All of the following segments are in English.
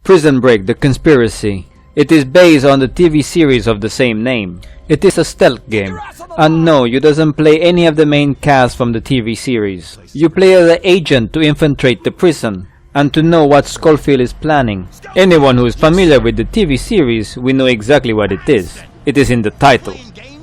Prison Break: The Conspiracy. It is based on the TV series of the same name. It is a stealth game. And no, you doesn't play any of the main cast from the TV series. You play as an agent to infiltrate the prison and to know what Schofield is planning. Anyone who is familiar with the TV series will know exactly what it is. It is in the title.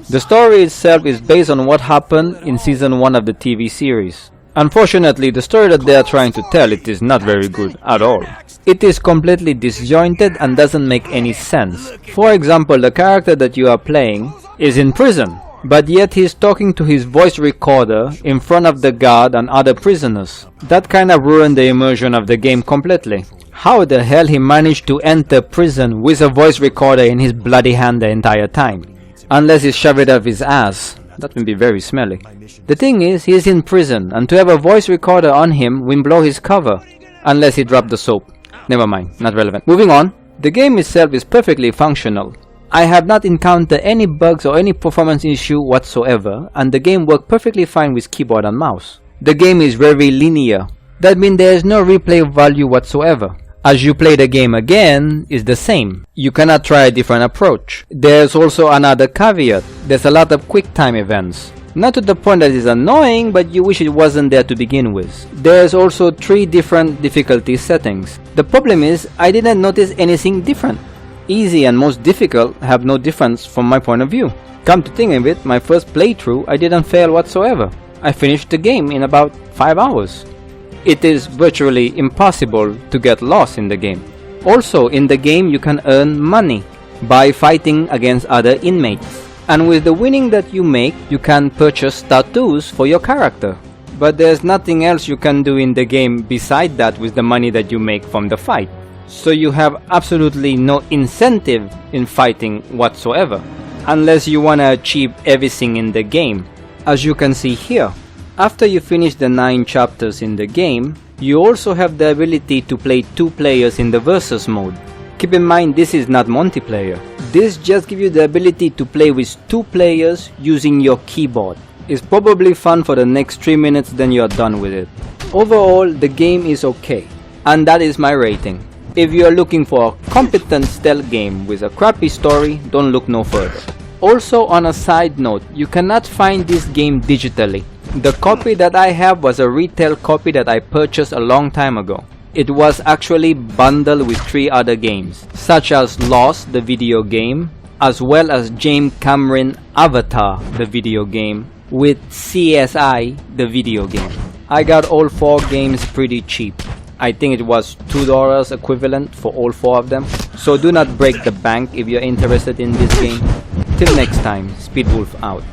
The story itself is based on what happened in season 1 of the TV series. Unfortunately, the story that they are trying to tell it is not very good at all. It is completely disjointed and doesn't make any sense. For example, the character that you are playing is in prison, but yet he is talking to his voice recorder in front of the guard and other prisoners. That kind of ruined the immersion of the game completely. How the hell he managed to enter prison with a voice recorder in his bloody hand the entire time? Unless he shoved it up his ass. That would be very smelly. The thing is, he is in prison, and to have a voice recorder on him will blow his cover. Unless he dropped the soap. Never mind, not relevant. Moving on. The game itself is perfectly functional. I have not encountered any bugs or any performance issue whatsoever, and the game worked perfectly fine with keyboard and mouse. The game is very linear. That means there is no replay value whatsoever. As you play the game again, is the same. You cannot try a different approach. There's also another caveat. There's a lot of quick time events. Not to the point that it's annoying, but you wish it wasn't there to begin with. There's also 3 different difficulty settings. The problem is, I didn't notice anything different. Easy and most difficult have no difference from my point of view. Come to think of it, my first playthrough I didn't fail whatsoever. I finished the game in about 5 hours. It is virtually impossible to get lost in the game. Also, in the game you can earn money by fighting against other inmates. And with the winning that you make, you can purchase tattoos for your character. But there's nothing else you can do in the game beside that with the money that you make from the fight. So you have absolutely no incentive in fighting whatsoever, unless you want to achieve everything in the game. As you can see here, after you finish the 9 chapters in the game, you also have the ability to play 2 players in the versus mode. Keep in mind, this is not multiplayer. This just gives you the ability to play with 2 players using your keyboard. It's probably fun for the next 3 minutes, then you are done with it. Overall, the game is okay, and that is my rating. If you are looking for a competent stealth game with a crappy story, don't look no further. Also, on a side note, you cannot find this game digitally. The copy that I have was a retail copy that I purchased a long time ago. It was actually bundled with 3 other games, such as Lost, the video game, as well as James Cameron Avatar, the video game, with CSI, the video game. I got all 4 games pretty cheap. I think it was $2 equivalent for all 4 of them. So do not break the bank if you're interested in this game. Till next time, Speedwolf out.